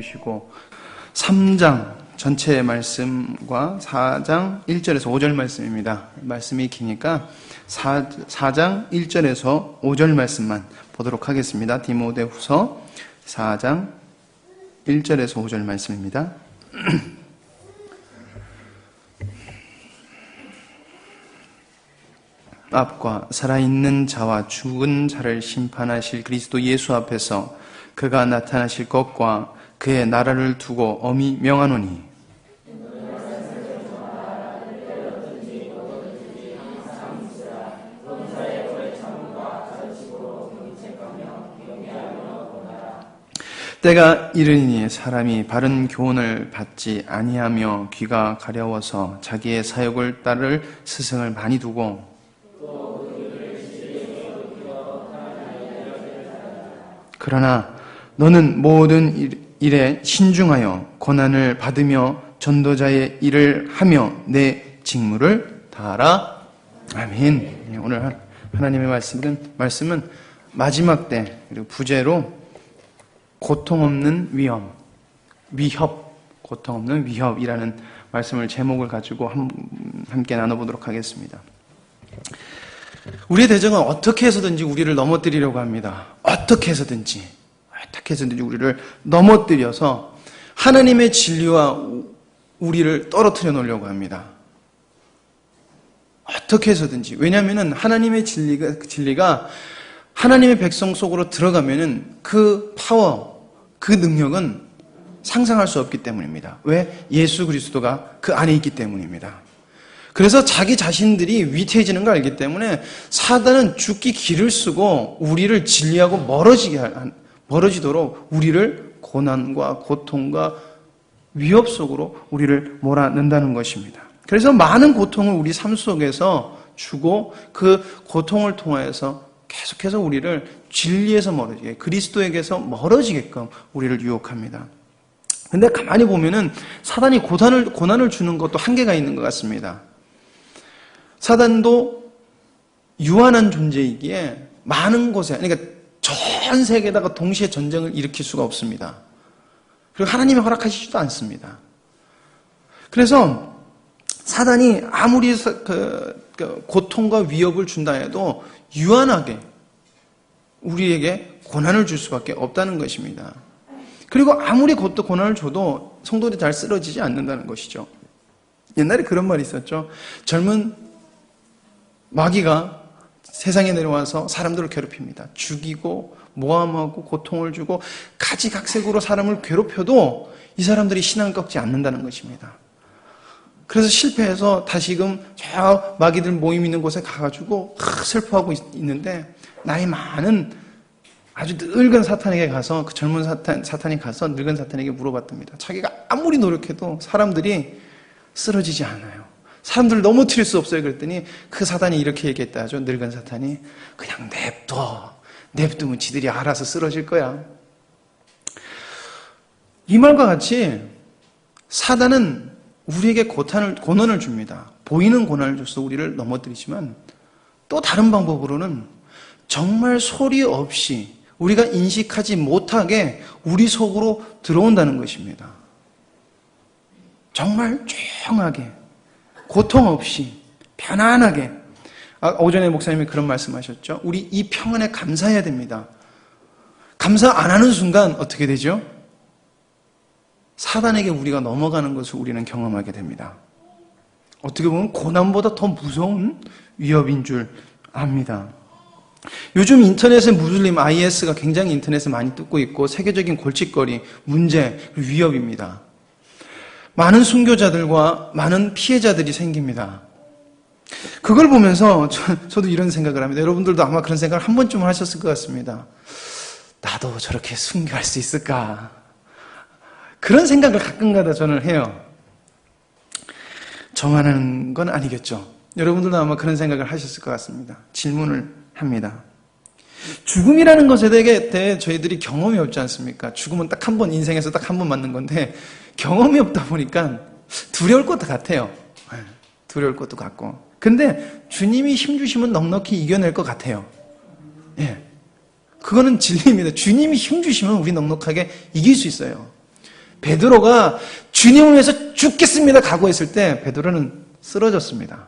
주시고 3장 전체 말씀과 4장 1절에서 5절 말씀입니다. 말씀이 기니까 4장 1절에서 5절 말씀만 보도록 하겠습니다. 디모데후서 4장 1절에서 5절 말씀입니다. 앞과 살아있는 자와 죽은 자를 심판하실 그리스도 예수 앞에서 그가 나타나실 것과 그의 나라를 두고 엄히 명하노니 때가 이르니 사람이 바른 교훈을 받지 아니하며 귀가 가려워서 자기의 사욕을 따를 스승을 많이 두고 그러나 너는 모든 일에 신중하여 고난을 받으며 전도자의 일을 하며 내 직무를 다하라. 아멘. 오늘 하나님의 말씀은 마지막 때 그리고 부제로 고통 없는 위협, 고통 없는 위협이라는 말씀을 제목을 가지고 함께 나눠보도록 하겠습니다. 우리의 대적은 어떻게 해서든지 우리를 넘어뜨리려고 합니다. 어떻게 해서든지 우리를 넘어뜨려서 하나님의 진리와 우리를 떨어뜨려 놓으려고 합니다. 어떻게 해서든지. 왜냐하면 하나님의 진리가 하나님의 백성 속으로 들어가면은 그 파워, 그 능력은 상상할 수 없기 때문입니다. 왜? 예수 그리스도가 그 안에 있기 때문입니다. 그래서 자기 자신들이 위태해지는 걸 알기 때문에 사단은 죽기 길을 쓰고 우리를 진리하고 멀어지도록 우리를 고난과 고통과 위협 속으로 우리를 몰아넣는다는 것입니다. 그래서 많은 고통을 우리 삶 속에서 주고 그 고통을 통해서 계속해서 우리를 진리에서 멀어지게, 그리스도에게서 멀어지게끔 우리를 유혹합니다. 근데 가만히 보면은 사단이 고난을 주는 것도 한계가 있는 것 같습니다. 사단도 유한한 존재이기에 많은 곳에, 그러니까 전 세계에다가 동시에 전쟁을 일으킬 수가 없습니다. 그리고 하나님이 허락하시지도 않습니다. 그래서 사단이 아무리 고통과 위협을 준다 해도 유한하게 우리에게 고난을 줄 수밖에 없다는 것입니다. 그리고 아무리 고난을 줘도 성도들이 잘 쓰러지지 않는다는 것이죠. 옛날에 그런 말이 있었죠. 젊은 마귀가 세상에 내려와서 사람들을 괴롭힙니다. 죽이고 모함하고 고통을 주고 가지각색으로 사람을 괴롭혀도 이 사람들이 신앙을 꺾지 않는다는 것입니다. 그래서 실패해서 다시금 저 마귀들 모임 있는 곳에 가가지고 슬퍼하고 있는데 나이 많은 아주 늙은 사탄에게 가서 그 젊은 사탄이 가서 늙은 사탄에게 물어봤답니다. 자기가 아무리 노력해도 사람들이 쓰러지지 않아요. 사람들을 넘어뜨릴 수 없어요. 그랬더니 그 사탄이 이렇게 얘기했다 하죠. 늙은 사탄이 그냥 냅두면 지들이 알아서 쓰러질 거야. 이 말과 같이 사단은 우리에게 고난을 줍니다. 보이는 고난을 줘서 우리를 넘어뜨리지만 또 다른 방법으로는 정말 소리 없이 우리가 인식하지 못하게 우리 속으로 들어온다는 것입니다. 정말 조용하게 고통 없이 편안하게. 오전에 목사님이 그런 말씀하셨죠. 우리 이 평안에 감사해야 됩니다. 감사 안 하는 순간 어떻게 되죠? 사단에게 우리가 넘어가는 것을 우리는 경험하게 됩니다. 어떻게 보면 고난보다 더 무서운 위협인 줄 압니다. 요즘 인터넷에 무슬림 IS가 굉장히 인터넷에 많이 뜨고 있고 세계적인 골칫거리, 문제, 위협입니다. 많은 순교자들과 많은 피해자들이 생깁니다. 그걸 보면서 저도 이런 생각을 합니다. 여러분들도 아마 그런 생각을 한 번쯤은 하셨을 것 같습니다. 나도 저렇게 순교할 수 있을까? 그런 생각을 가끔가다 저는 해요. 저만 하는 건 아니겠죠. 여러분들도 아마 그런 생각을 하셨을 것 같습니다. 질문을 합니다. 죽음이라는 것에 대해 저희들이 경험이 없지 않습니까? 죽음은 딱 한 번, 인생에서 딱 한 번 맞는 건데 경험이 없다 보니까 두려울 것도 같아요. 두려울 것도 같고. 근데 주님이 힘주시면 넉넉히 이겨낼 것 같아요. 예. 그거는 진리입니다. 주님이 힘주시면 우리 넉넉하게 이길 수 있어요. 베드로가 주님을 위해서 죽겠습니다 각오했을 때 베드로는 쓰러졌습니다.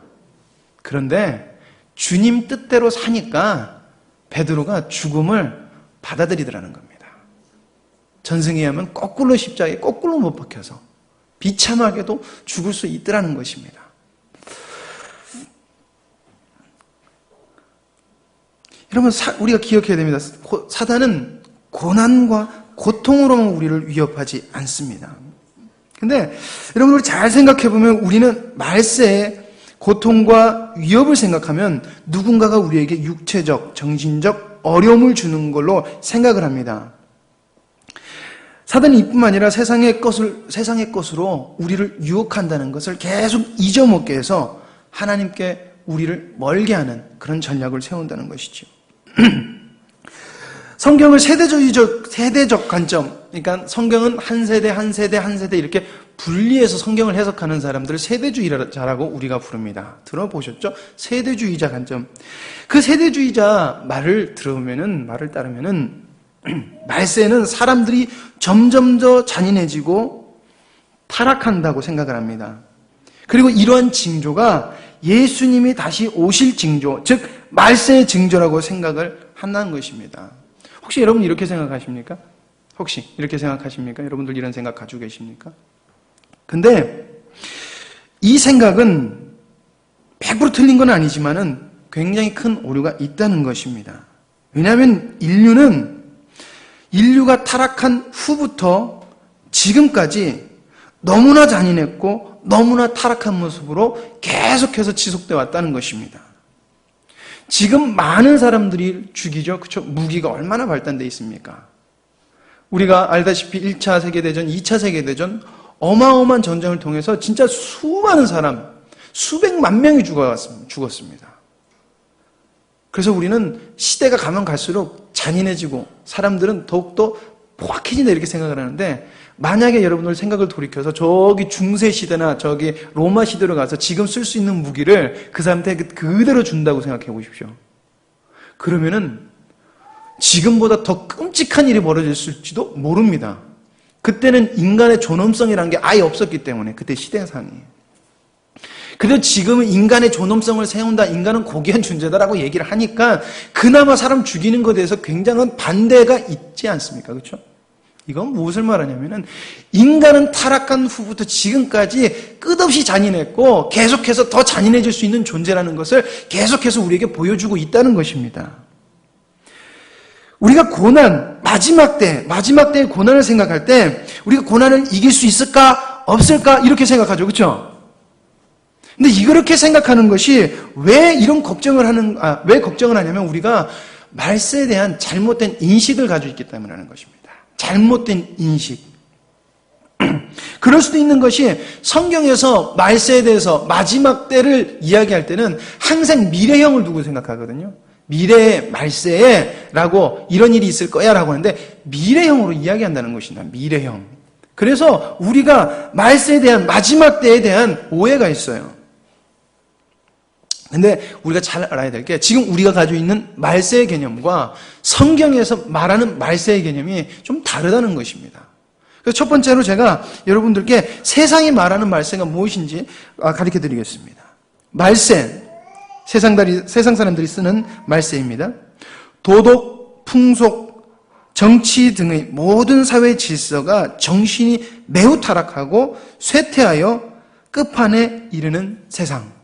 그런데 주님 뜻대로 사니까 베드로가 죽음을 받아들이더라는 겁니다. 전승에 의하면 거꾸로 십자가에 거꾸로 못 박혀서 비참하게도 죽을 수 있더라는 것입니다. 여러분, 우리가 기억해야 됩니다. 사단은 고난과 고통으로만 우리를 위협하지 않습니다. 근데 여러분, 우리 잘 생각해보면 우리는 말세에 고통과 위협을 생각하면 누군가가 우리에게 육체적, 정신적 어려움을 주는 걸로 생각을 합니다. 사단이 이뿐만 아니라 세상의 것으로 우리를 유혹한다는 것을 계속 잊어먹게 해서 하나님께 우리를 멀게 하는 그런 전략을 세운다는 것이죠. 성경을 세대적 관점, 그러니까 성경은 한 세대 이렇게 분리해서 성경을 해석하는 사람들을 세대주의자라고 우리가 부릅니다. 들어보셨죠? 세대주의자 관점. 그 세대주의자 말을 따르면은 말세는 사람들이 점점 더 잔인해지고 타락한다고 생각을 합니다. 그리고 이러한 징조가 예수님이 다시 오실 징조, 즉 말세의 징조라고 생각을 한다는 것입니다. 혹시 여러분 이렇게 생각하십니까? 여러분들 이런 생각 가지고 계십니까? 근데 이 생각은 100% 틀린 건 아니지만은 굉장히 큰 오류가 있다는 것입니다. 왜냐하면 인류가 타락한 후부터 지금까지 너무나 잔인했고 너무나 타락한 모습으로 계속해서 지속되어 왔다는 것입니다. 지금 많은 사람들이 죽이죠. 그렇죠? 무기가 얼마나 발달되어 있습니까? 우리가 알다시피 1차 세계대전, 2차 세계대전 어마어마한 전쟁을 통해서 진짜 수많은 사람, 수백만 명이 죽었습니다. 그래서 우리는 시대가 가면 갈수록 잔인해지고 사람들은 더욱더 포악해진다 이렇게 생각을 하는데, 만약에 여러분들 생각을 돌이켜서 저기 중세시대나 저기 로마 시대로 가서 지금 쓸 수 있는 무기를 그 사람한테 그대로 준다고 생각해 보십시오. 그러면은 지금보다 더 끔찍한 일이 벌어졌을지도 모릅니다. 그때는 인간의 존엄성이라는 게 아예 없었기 때문에, 그때 시대상이. 그래도 지금은 인간의 존엄성을 세운다, 인간은 고귀한 존재다라고 얘기를 하니까 그나마 사람 죽이는 것에 대해서 굉장한 반대가 있지 않습니까? 그렇죠? 이건 무엇을 말하냐면은 인간은 타락한 후부터 지금까지 끝없이 잔인했고 계속해서 더 잔인해질 수 있는 존재라는 것을 계속해서 우리에게 보여주고 있다는 것입니다. 우리가 마지막 때의 고난을 생각할 때 우리가 고난을 이길 수 있을까 없을까 이렇게 생각하죠. 그렇죠? 근데 이렇게 생각하는 것이 왜 걱정을 하냐면 우리가 말세에 대한 잘못된 인식을 가지고 있기 때문에 하는 것입니다. 잘못된 인식. 그럴 수도 있는 것이 성경에서 말세에 대해서 마지막 때를 이야기할 때는 항상 미래형을 두고 생각하거든요. 미래의 말세에 라고 이런 일이 있을 거야 라고 하는데 미래형으로 이야기한다는 것입니다. 미래형. 그래서 우리가 말세에 대한 마지막 때에 대한 오해가 있어요. 근데 우리가 잘 알아야 될 게 지금 우리가 가지고 있는 말세의 개념과 성경에서 말하는 말세의 개념이 좀 다르다는 것입니다. 그래서 첫 번째로 제가 여러분들께 세상이 말하는 말세가 무엇인지 가르쳐 드리겠습니다. 말세, 세상 사람들이 쓰는 말세입니다. 도덕, 풍속, 정치 등의 모든 사회 질서가 정신이 매우 타락하고 쇠퇴하여 끝판에 이르는 세상.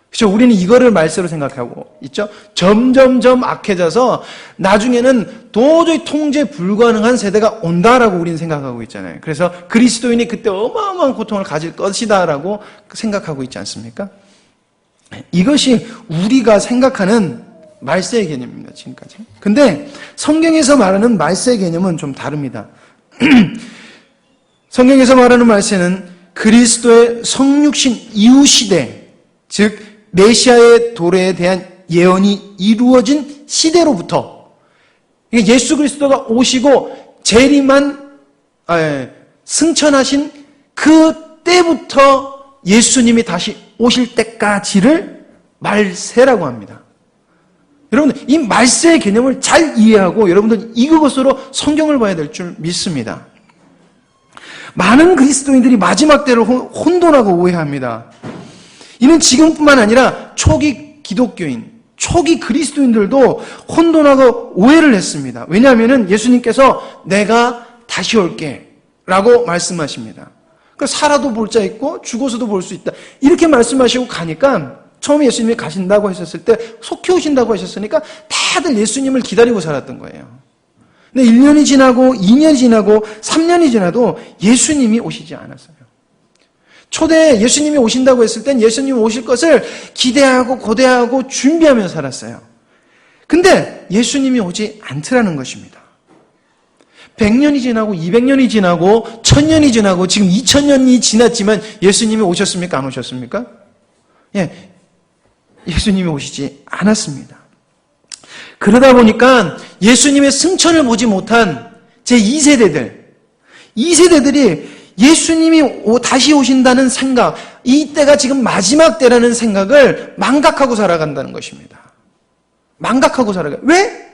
그렇죠? 우리는 이거를 말세로 생각하고 있죠. 점점점 악해져서 나중에는 도저히 통제 불가능한 세대가 온다라고 우리는 생각하고 있잖아요. 그래서 그리스도인이 그때 어마어마한 고통을 가질 것이다라고 생각하고 있지 않습니까? 이것이 우리가 생각하는 말세의 개념입니다. 지금까지. 근데 성경에서 말하는 말세의 개념은 좀 다릅니다. 성경에서 말하는 말세는 그리스도의 성육신 이후 시대, 즉 메시아의 도래에 대한 예언이 이루어진 시대로부터, 예수 그리스도가 오시고 승천하신 그때부터 예수님이 다시 오실 때까지를 말세라고 합니다. 여러분, 이 말세의 개념을 잘 이해하고 여러분들 이것으로 성경을 봐야 될 줄 믿습니다. 많은 그리스도인들이 마지막 때를 혼돈하고 오해합니다. 이는 지금뿐만 아니라 초기 기독교인, 초기 그리스도인들도 혼돈하고 오해를 했습니다. 왜냐하면 예수님께서 내가 다시 올게 라고 말씀하십니다. 그러니까 살아도 볼 자 있고 죽어서도 볼 수 있다. 이렇게 말씀하시고 가니까 처음에 예수님이 가신다고 하셨을 때 속히 오신다고 하셨으니까 다들 예수님을 기다리고 살았던 거예요. 근데 1년이 지나고 2년이 지나고 3년이 지나도 예수님이 오시지 않았어요. 초대 예수님이 오신다고 했을 땐 예수님이 오실 것을 기대하고 고대하고 준비하며 살았어요. 근데 예수님이 오지 않더라는 것입니다. 100년이 지나고 200년이 지나고 1000년이 지나고 지금 2000년이 지났지만 예수님이 오셨습니까? 안 오셨습니까? 예, 예수님이 오시지 않았습니다. 그러다 보니까 예수님의 승천을 보지 못한 제2세대들이 예수님이 다시 오신다는 생각, 이 때가 지금 마지막 때라는 생각을 망각하고 살아간다는 것입니다. 망각하고 살아가요. 왜?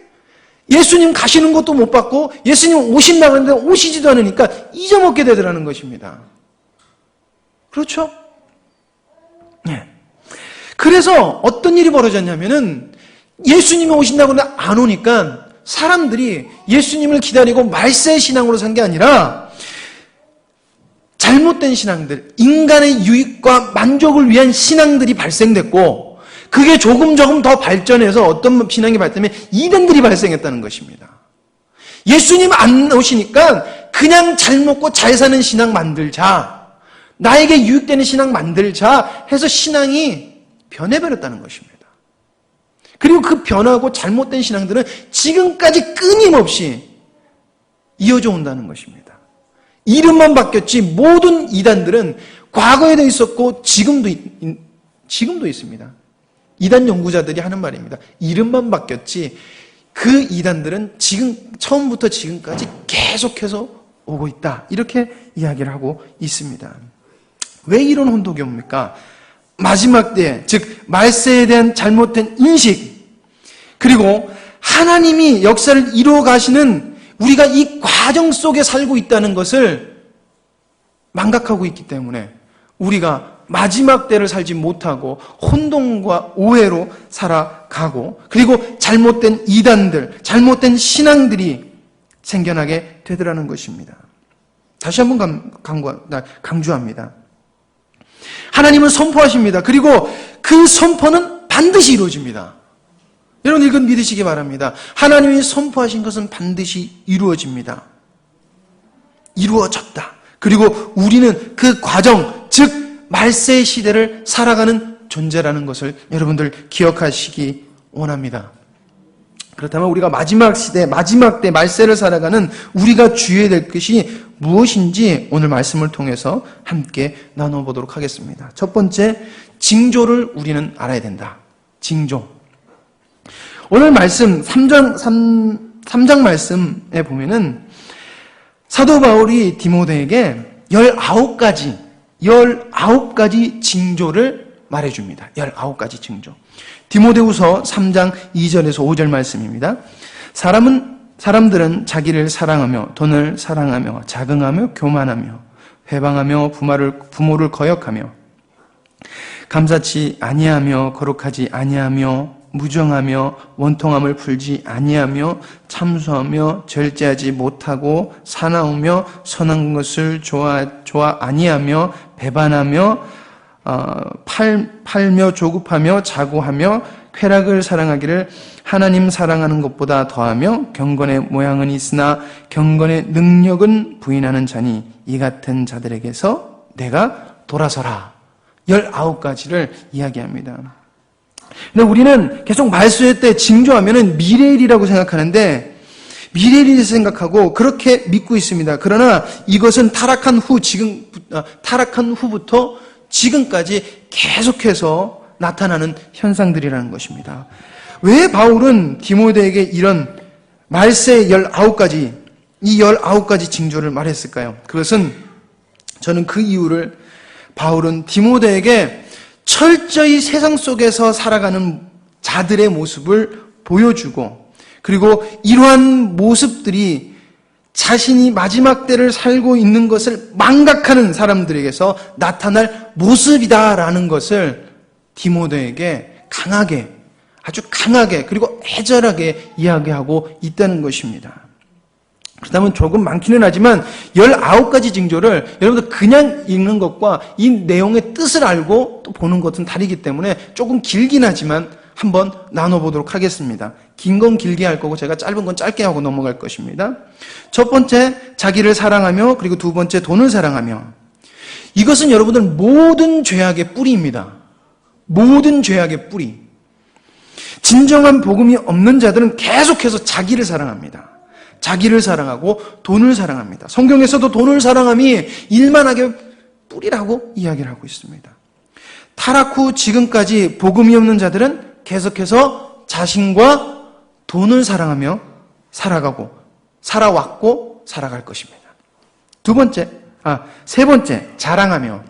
예수님 가시는 것도 못 봤고 예수님 오신다고 하는데 오시지도 않으니까 잊어먹게 되더라는 것입니다. 그렇죠? 네. 그래서 어떤 일이 벌어졌냐면은 예수님이 오신다고 하는데 안 오니까 사람들이 예수님을 기다리고 말세 신앙으로 산 게 아니라 잘못된 신앙들, 인간의 유익과 만족을 위한 신앙들이 발생됐고 그게 조금 더 발전해서 어떤 신앙이 발전하면 이단들이 발생했다는 것입니다. 예수님 안 오시니까 그냥 잘 먹고 잘 사는 신앙 만들자, 나에게 유익되는 신앙 만들자 해서 신앙이 변해버렸다는 것입니다. 그리고 그 변하고 잘못된 신앙들은 지금까지 끊임없이 이어져 온다는 것입니다. 이름만 바뀌었지 모든 이단들은 과거에도 있었고 지금도 있습니다. 이단 연구자들이 하는 말입니다. 이름만 바뀌었지 그 이단들은 지금 처음부터 지금까지 계속해서 오고 있다. 이렇게 이야기를 하고 있습니다. 왜 이런 혼동이 옵니까? 마지막 때, 즉 말세에 대한 잘못된 인식, 그리고 하나님이 역사를 이루어 가시는 우리가 이 과정 속에 살고 있다는 것을 망각하고 있기 때문에 우리가 마지막 때를 살지 못하고 혼돈과 오해로 살아가고, 그리고 잘못된 이단들, 잘못된 신앙들이 생겨나게 되더라는 것입니다. 다시 한번 강조합니다. 하나님은 선포하십니다. 그리고 그 선포는 반드시 이루어집니다. 여러분 이건 믿으시기 바랍니다. 하나님이 선포하신 것은 반드시 이루어집니다. 이루어졌다. 그리고 우리는 그 과정, 즉 말세 시대를 살아가는 존재라는 것을 여러분들 기억하시기 원합니다. 그렇다면 우리가 마지막 시대, 마지막 때 말세를 살아가는 우리가 주의해야 될 것이 무엇인지 오늘 말씀을 통해서 함께 나눠보도록 하겠습니다. 첫 번째, 징조를 우리는 알아야 된다. 징조. 오늘 말씀 3장 말씀에 보면은 사도 바울이 디모데에게 19가지 징조를 말해줍니다. 19가지 징조. 디모데후서 3장 2절에서 5절 말씀입니다. 사람들은 자기를 사랑하며 돈을 사랑하며 자긍하며 교만하며 회방하며 부모를 거역하며 감사치 아니하며 거룩하지 아니하며 무정하며 원통함을 풀지 아니하며 참소하며 절제하지 못하고 사나우며 선한 것을 좋아 아니하며 배반하며 팔며 조급하며 자고하며 쾌락을 사랑하기를 하나님 사랑하는 것보다 더하며 경건의 모양은 있으나 경건의 능력은 부인하는 자니 이 같은 자들에게서 내가 돌아서라. 19가지를 이야기합니다. 근데 우리는 계속 말세 때 징조하면은 미래일이라고 생각하는데 미래일을 생각하고 그렇게 믿고 있습니다. 그러나 이것은 타락한 후부터 지금까지 계속해서 나타나는 현상들이라는 것입니다. 왜 바울은 디모데에게 이런 말세의 19가지, 이 19가지 징조를 말했을까요? 그것은 저는 그 이유를 바울은 디모데에게 철저히 세상 속에서 살아가는 자들의 모습을 보여주고, 그리고 이러한 모습들이 자신이 마지막 때를 살고 있는 것을 망각하는 사람들에게서 나타날 모습이다라는 것을 디모데에게 강하게, 아주 강하게 그리고 애절하게 이야기하고 있다는 것입니다. 그렇다면 조금 많기는 하지만 19가지 징조를 여러분들 그냥 읽는 것과 이 내용의 뜻을 알고 또 보는 것은 다르기 때문에 조금 길긴 하지만 한번 나눠보도록 하겠습니다. 긴 건 길게 할 거고 제가 짧은 건 짧게 하고 넘어갈 것입니다. 첫 번째, 자기를 사랑하며, 그리고 두 번째, 돈을 사랑하며. 이것은 여러분들 모든 죄악의 뿌리입니다. 모든 죄악의 뿌리. 진정한 복음이 없는 자들은 계속해서 자기를 사랑합니다. 자기를 사랑하고 돈을 사랑합니다. 성경에서도 돈을 사랑함이 일만하게 뿌리라고 이야기를 하고 있습니다. 타락 후 지금까지 복음이 없는 자들은 계속해서 자신과 돈을 사랑하며 살아왔고 살아갈 것입니다. 세 번째, 자랑하며.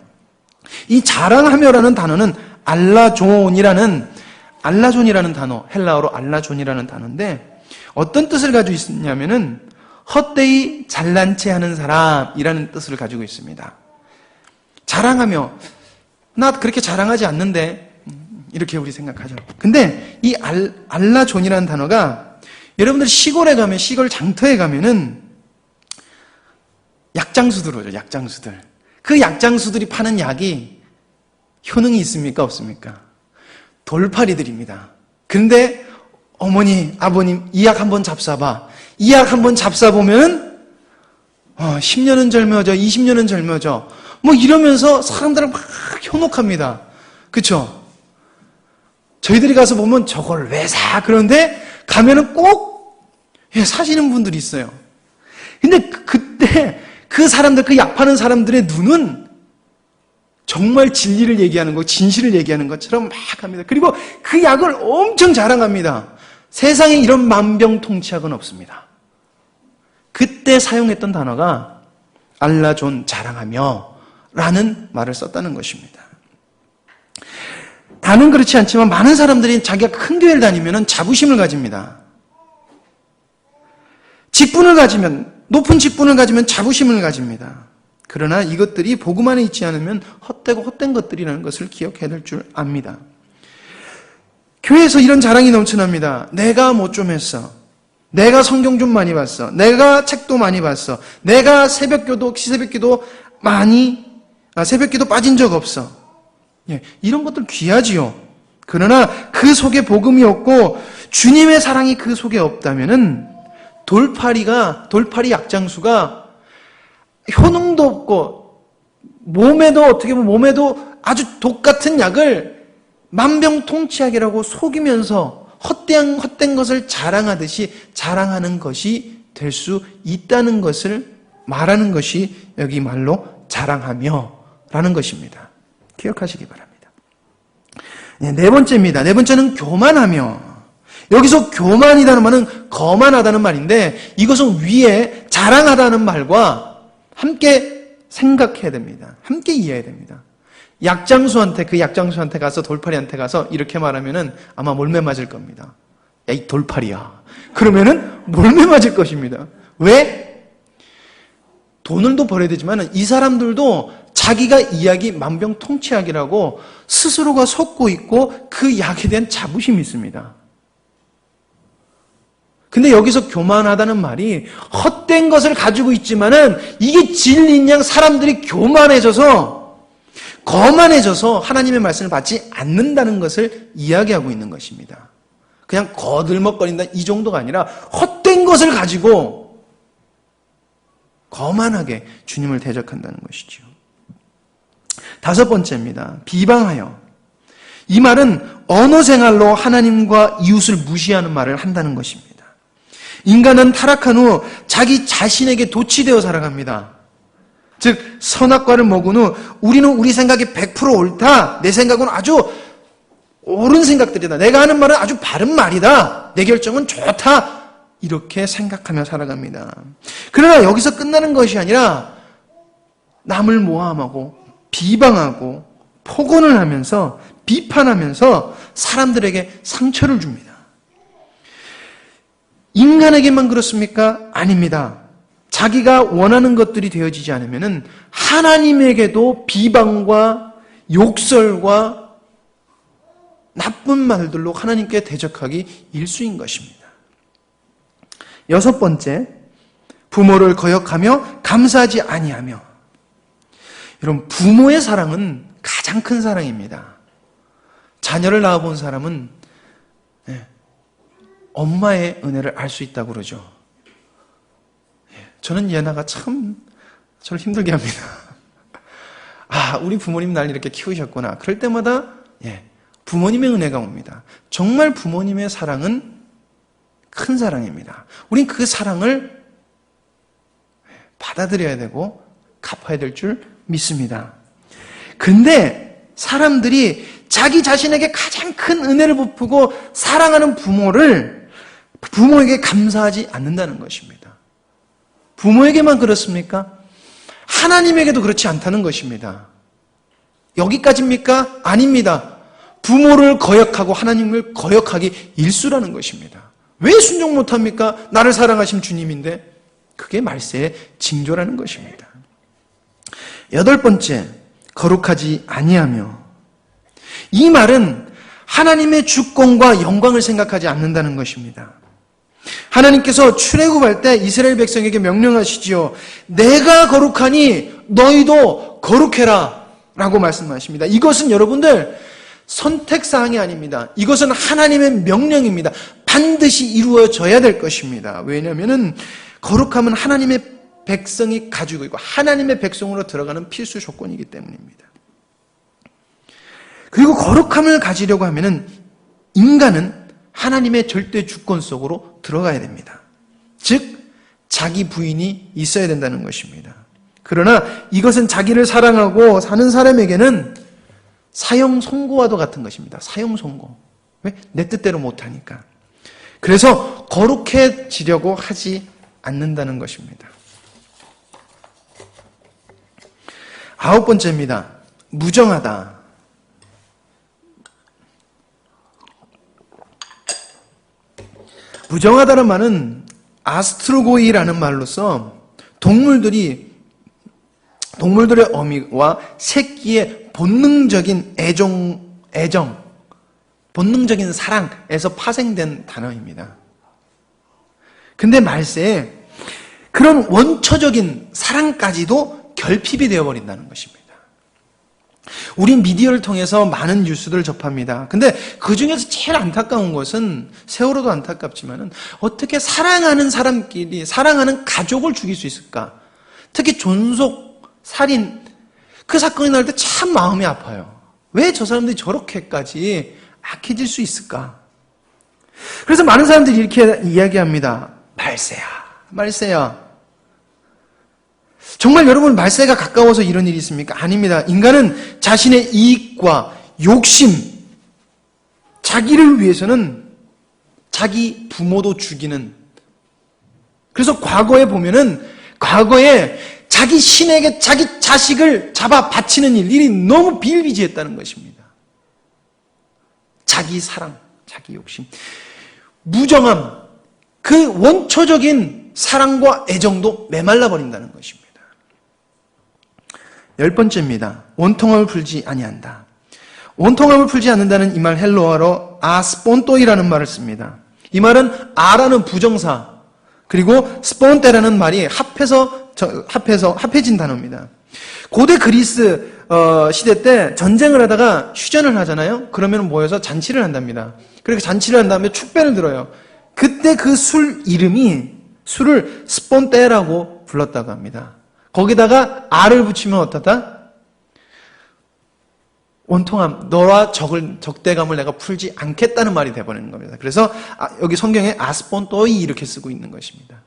이 자랑하며라는 단어는 알라존이라는 단어, 헬라어로 알라존이라는 단어인데 어떤 뜻을 가지고 있냐면은 헛되이 잘난 체 하는 사람이라는 뜻을 가지고 있습니다. 자랑하며, 나 그렇게 자랑하지 않는데, 이렇게 우리 생각하죠. 근데 이 알라존이라는 단어가 여러분들 시골에 가면, 시골 장터에 가면은 약장수들 오죠, 약장수들. 그 약장수들이 파는 약이 효능이 있습니까? 없습니까? 돌파리들입니다. 근데 어머니, 아버님, 이 약 한번 잡숴봐. 이 약 한번 잡숴보면 10년은 젊어져, 20년은 젊어져. 뭐 이러면서 사람들을 막 현혹합니다. 그쵸? 저희들이 가서 보면 저걸 왜 사? 그런데 가면은 꼭 사시는 분들이 있어요. 근데 그때 그 사람들, 그 약 파는 사람들의 눈은 정말 진리를 얘기하는 거, 진실을 얘기하는 것처럼 막 합니다. 그리고 그 약을 엄청 자랑합니다. 세상에 이런 만병통치약은 없습니다. 그때 사용했던 단어가 알라존, 자랑하며 라는 말을 썼다는 것입니다. 다는 그렇지 않지만 많은 사람들이 자기가 큰 교회를 다니면 자부심을 가집니다. 직분을 가지면, 높은 직분을 가지면 자부심을 가집니다. 그러나 이것들이 복음 안에 있지 않으면 헛되고 헛된 것들이라는 것을 기억해야 될 줄 압니다. 교회에서 이런 자랑이 넘쳐납니다. 내가 뭐 좀 했어. 내가 성경 좀 많이 봤어. 내가 책도 많이 봤어. 내가 새벽기도 빠진 적 없어. 이런 것들 귀하지요. 그러나 그 속에 복음이 없고 주님의 사랑이 그 속에 없다면은 돌파리 약장수가 효능도 없고 몸에도 아주 독 같은 약을 만병통치약이라고 속이면서 헛된 것을 자랑하듯이 자랑하는 것이 될 수 있다는 것을 말하는 것이 여기 말로 자랑하며 라는 것입니다. 기억하시기 바랍니다. 네 번째입니다. 네 번째는 교만하며. 여기서 교만이라는 말은 거만하다는 말인데 이것은 위에 자랑하다는 말과 함께 생각해야 됩니다. 함께 이해해야 됩니다. 그 약장수한테 가서 돌파리한테 가서 이렇게 말하면은 아마 몰매 맞을 겁니다. 야, 이 돌파리야. 그러면은 몰매 맞을 것입니다. 왜? 돈을 또 벌어야 되지만 이 사람들도 자기가 이야기 만병통치약이라고 스스로가 속고 있고 그 약에 대한 자부심이 있습니다. 근데 여기서 교만하다는 말이 헛된 것을 가지고 있지만은 이게 진리인 양 사람들이 거만해져서 하나님의 말씀을 받지 않는다는 것을 이야기하고 있는 것입니다. 그냥 거들먹거린다 이 정도가 아니라 헛된 것을 가지고 거만하게 주님을 대적한다는 것이죠. 다섯 번째입니다. 비방하여. 이 말은 언어 생활로 하나님과 이웃을 무시하는 말을 한다는 것입니다. 인간은 타락한 후 자기 자신에게 도취되어 살아갑니다. 즉 선악과를 먹은 후 우리는 우리 생각이 100% 옳다. 내 생각은 아주 옳은 생각들이다. 내가 하는 말은 아주 바른 말이다. 내 결정은 좋다. 이렇게 생각하며 살아갑니다. 그러나 여기서 끝나는 것이 아니라 남을 모함하고 비방하고 폭언을 하면서 비판하면서 사람들에게 상처를 줍니다. 인간에게만 그렇습니까? 아닙니다. 자기가 원하는 것들이 되어지지 않으면 하나님에게도 비방과 욕설과 나쁜 말들로 하나님께 대적하기 일쑤인 것입니다. 여섯 번째, 부모를 거역하며 감사하지 아니하며. 여러분, 부모의 사랑은 가장 큰 사랑입니다. 자녀를 낳아본 사람은 엄마의 은혜를 알 수 있다고 그러죠. 저는 예나가 참 저를 힘들게 합니다. 아, 우리 부모님 날 이렇게 키우셨구나. 그럴 때마다 부모님의 은혜가 옵니다. 정말 부모님의 사랑은 큰 사랑입니다. 우린 그 사랑을 받아들여야 되고 갚아야 될 줄 믿습니다. 근데 사람들이 자기 자신에게 가장 큰 은혜를 베푸고 사랑하는 부모에게 감사하지 않는다는 것입니다. 부모에게만 그렇습니까? 하나님에게도 그렇지 않다는 것입니다. 여기까지입니까? 아닙니다. 부모를 거역하고 하나님을 거역하기 일쑤라는 것입니다. 왜 순종 못합니까? 나를 사랑하신 주님인데. 그게 말세의 징조라는 것입니다. 여덟 번째, 거룩하지 아니하며. 이 말은 하나님의 주권과 영광을 생각하지 않는다는 것입니다. 하나님께서 출애굽할 때 이스라엘 백성에게 명령하시지요. 내가 거룩하니 너희도 거룩해라 라고 말씀하십니다. 이것은 여러분들 선택사항이 아닙니다. 이것은 하나님의 명령입니다. 반드시 이루어져야 될 것입니다. 왜냐하면 거룩함은 하나님의 백성이 가지고 있고 하나님의 백성으로 들어가는 필수 조건이기 때문입니다. 그리고 거룩함을 가지려고 하면 인간은 하나님의 절대 주권 속으로 들어가야 됩니다. 즉 자기 부인이 있어야 된다는 것입니다. 그러나 이것은 자기를 사랑하고 사는 사람에게는 사형 선고와도 같은 것입니다. 사형 선고. 왜? 내 뜻대로 못하니까. 그래서 거룩해지려고 하지 않는다는 것입니다. 아홉 번째입니다. 무정하다. 무정하다는 말은 아스트로고이라는 말로서 동물들의 어미와 새끼의 본능적인 애정, 본능적인 사랑에서 파생된 단어입니다. 근데 말세에 그런 원초적인 사랑까지도 결핍이 되어버린다는 것입니다. 우린 미디어를 통해서 많은 뉴스들을 접합니다. 근데 그 중에서 제일 안타까운 것은 세월호도 안타깝지만은 어떻게 사랑하는 사람끼리 사랑하는 가족을 죽일 수 있을까? 특히 존속, 살인 그 사건이 날 때 참 마음이 아파요. 왜 저 사람들이 저렇게까지 악해질 수 있을까? 그래서 많은 사람들이 이렇게 이야기합니다. 말세야. 정말 여러분 말세가 가까워서 이런 일이 있습니까? 아닙니다. 인간은 자신의 이익과 욕심, 자기를 위해서는 자기 부모도 죽이는. 그래서 과거에 보면은 과거에 자기 신에게 자기 자식을 잡아 바치는 일이 너무 비일비재했다는 것입니다. 자기 사랑, 자기 욕심, 무정함, 그 원초적인 사랑과 애정도 메말라 버린다는 것입니다. 열 번째입니다. 원통함을 풀지 아니한다. 원통함을 풀지 않는다는 이 말 헬로어로 아스폰토이라는 말을 씁니다. 이 말은 아라는 부정사 그리고 스폰테라는 말이 합해진 단어입니다. 고대 그리스 시대 때 전쟁을 하다가 휴전을 하잖아요. 그러면 모여서 잔치를 한답니다. 그렇게 잔치를 한 다음에 축배를 들어요. 그때 그 술을 스폰테라고 불렀다고 합니다. 거기다가 아를 붙이면 어떠다? 원통함, 너와 적대감을 내가 풀지 않겠다는 말이 돼버리는 겁니다. 그래서 여기 성경에 아스폰토이 이렇게 쓰고 있는 것입니다.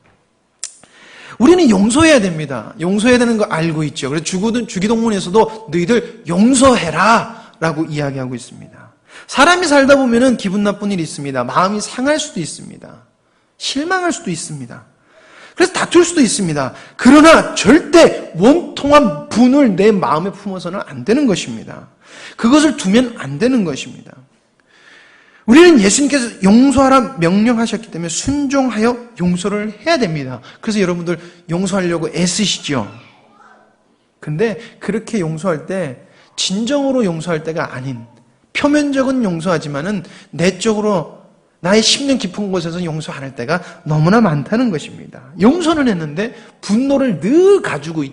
우리는 용서해야 됩니다. 용서해야 되는 거 알고 있죠. 그래서 주기도문에서도 너희들 용서해라 라고 이야기하고 있습니다. 사람이 살다 보면은 기분 나쁜 일이 있습니다. 마음이 상할 수도 있습니다. 실망할 수도 있습니다. 그래서 다툴 수도 있습니다. 그러나 절대 원통한 분을 내 마음에 품어서는 안 되는 것입니다. 그것을 두면 안 되는 것입니다. 우리는 예수님께서 용서하라 명령하셨기 때문에 순종하여 용서를 해야 됩니다. 그래서 여러분들 용서하려고 애쓰시죠. 근데 그렇게 용서할 때 진정으로 용서할 때가 아닌, 표면적은 용서하지만은 내적으로 나의 심령 깊은 곳에서 용서 안 할 때가 너무나 많다는 것입니다. 용서는 했는데 분노를 늘 가지고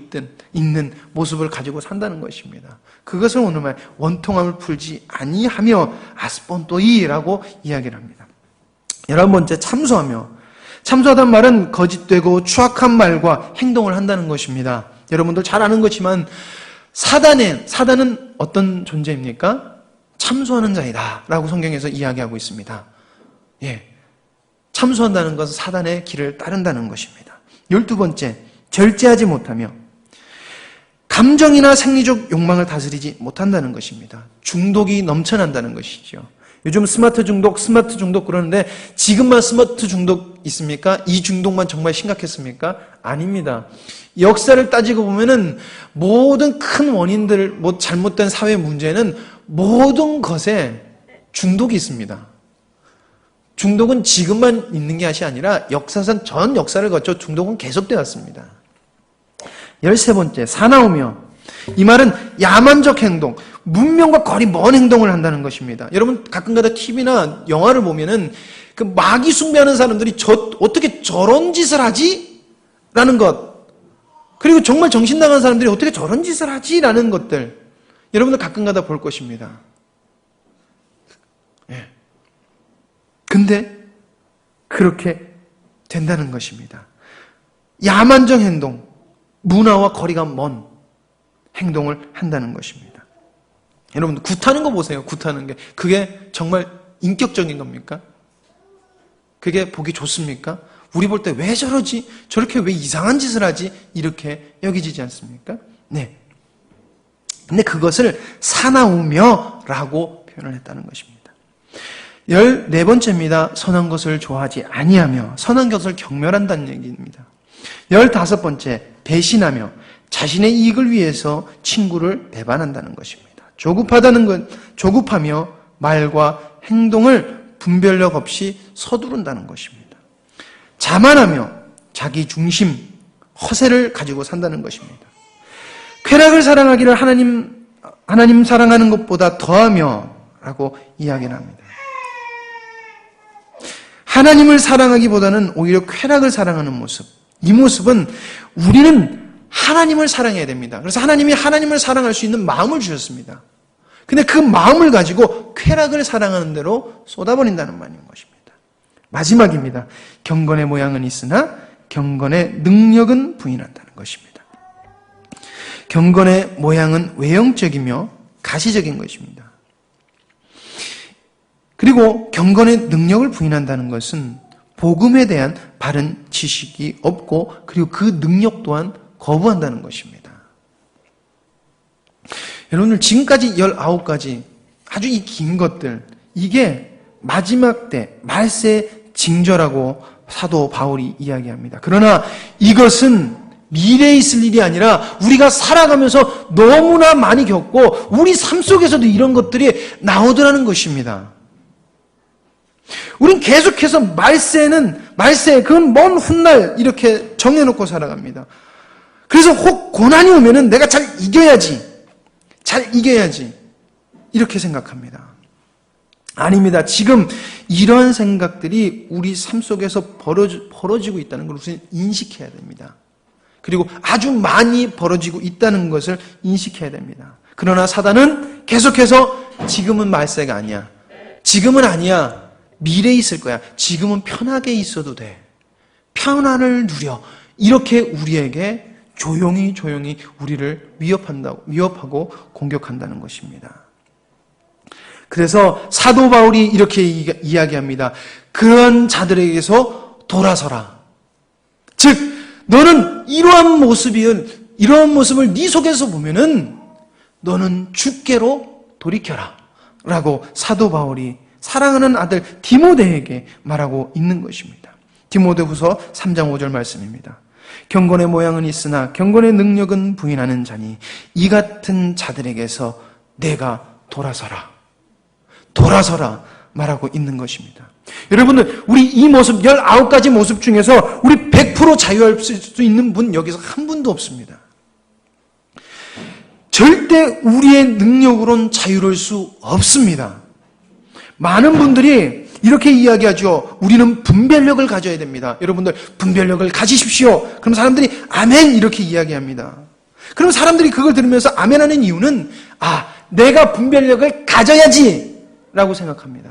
있는 모습을 가지고 산다는 것입니다. 그것을 오늘 말 원통함을 풀지 아니하며 아스폰토이라고 이야기를 합니다. 11번째, 참소하며. 참소하다는 말은 거짓되고 추악한 말과 행동을 한다는 것입니다. 여러분들 잘 아는 것이지만 사단은 어떤 존재입니까? 참소하는 자이다 라고 성경에서 이야기하고 있습니다. 예, 참소한다는 것은 사단의 길을 따른다는 것입니다. 12번째, 절제하지 못하며. 감정이나 생리적 욕망을 다스리지 못한다는 것입니다. 중독이 넘쳐난다는 것이죠. 요즘 스마트 중독 그러는데 지금만 스마트 중독 있습니까? 이 중독만 정말 심각했습니까? 아닙니다. 역사를 따지고 보면은 모든 큰 원인들, 잘못된 사회 문제는 모든 것에 중독이 있습니다. 중독은 지금만 있는 것이 아니라 역사상 전 역사를 거쳐 중독은 계속되어 왔습니다. 13번째, 사나우며. 이 말은 야만적 행동, 문명과 거리 먼 행동을 한다는 것입니다. 여러분 가끔가다 TV나 영화를 보면은 그 마귀 숭배하는 사람들이 어떻게 저런 짓을 하지? 라는 것. 그리고 정말 정신 나간 사람들이 어떻게 저런 짓을 하지? 라는 것들. 여러분들 가끔가다 볼 것입니다. 예. 근데 그렇게 된다는 것입니다. 야만적 행동, 문화와 거리가 먼 행동을 한다는 것입니다. 여러분들 굿하는 거 보세요. 굿하는 게. 그게 정말 인격적인 겁니까? 그게 보기 좋습니까? 우리 볼 때 왜 저러지? 저렇게 왜 이상한 짓을 하지? 이렇게 여기지지 않습니까? 네. 근데 그것을 사나우며 라고 표현을 했다는 것입니다. 14번째입니다. 선한 것을 좋아하지 아니하며. 선한 것을 경멸한다는 얘기입니다. 15번째, 배신하며. 자신의 이익을 위해서 친구를 배반한다는 것입니다. 조급하다는 건 조급하며 말과 행동을 분별력 없이 서두른다는 것입니다. 자만하며 자기 중심, 허세를 가지고 산다는 것입니다. 쾌락을 사랑하기를 하나님 사랑하는 것보다 더하며 라고 이야기를 합니다. 하나님을 사랑하기보다는 오히려 쾌락을 사랑하는 모습. 이 모습은 우리는 하나님을 사랑해야 됩니다. 그래서 하나님이 하나님을 사랑할 수 있는 마음을 주셨습니다. 근데 그 마음을 가지고 쾌락을 사랑하는 대로 쏟아버린다는 말인 것입니다. 마지막입니다. 경건의 모양은 있으나 경건의 능력은 부인한다는 것입니다. 경건의 모양은 외형적이며 가시적인 것입니다. 그리고 경건의 능력을 부인한다는 것은 복음에 대한 바른 지식이 없고 그리고 그 능력 또한 거부한다는 것입니다. 여러분들 지금까지 19가지 아주 이 긴 것들, 이게 마지막 때 말세 징조라고 사도 바울이 이야기합니다. 그러나 이것은 미래에 있을 일이 아니라 우리가 살아가면서 너무나 많이 겪고 우리 삶 속에서도 이런 것들이 나오더라는 것입니다. 우린 계속해서 그건 먼 훗날 이렇게 정해놓고 살아갑니다. 그래서 혹 고난이 오면은 내가 잘 이겨야지 이렇게 생각합니다. 아닙니다. 지금 이런 생각들이 우리 삶 속에서 벌어지고 있다는 걸 우리는 인식해야 됩니다. 그리고 아주 많이 벌어지고 있다는 것을 인식해야 됩니다. 그러나 사단은 계속해서 지금은 말세가 아니야. 지금은 아니야. 미래에 있을 거야. 지금은 편하게 있어도 돼. 평안을 누려. 이렇게 우리에게 조용히 우리를 위협하고 공격한다는 것입니다. 그래서 사도 바울이 이렇게 이야기합니다. 그런 자들에게서 돌아서라. 즉, 너는 이러한 모습을 네 속에서 보면은 너는 주께로 돌이켜라. 라고 사도 바울이 사랑하는 아들 디모데에게 말하고 있는 것입니다. 디모데후서 3장 5절 말씀입니다. 경건의 모양은 있으나 경건의 능력은 부인하는 자니 이 같은 자들에게서 내가 돌아서라. 돌아서라 말하고 있는 것입니다. 여러분들, 우리 이 모습, 19가지 모습 중에서 우리 100% 자유할 수 있는 분 여기서 한 분도 없습니다. 절대 우리의 능력으로는 자유로울 수 없습니다. 많은 분들이 이렇게 이야기하죠. 우리는 분별력을 가져야 됩니다. 여러분들, 분별력을 가지십시오. 그럼 사람들이 아멘 이렇게 이야기합니다. 그럼 사람들이 그걸 들으면서 아멘하는 이유는 내가 분별력을 가져야지 라고 생각합니다.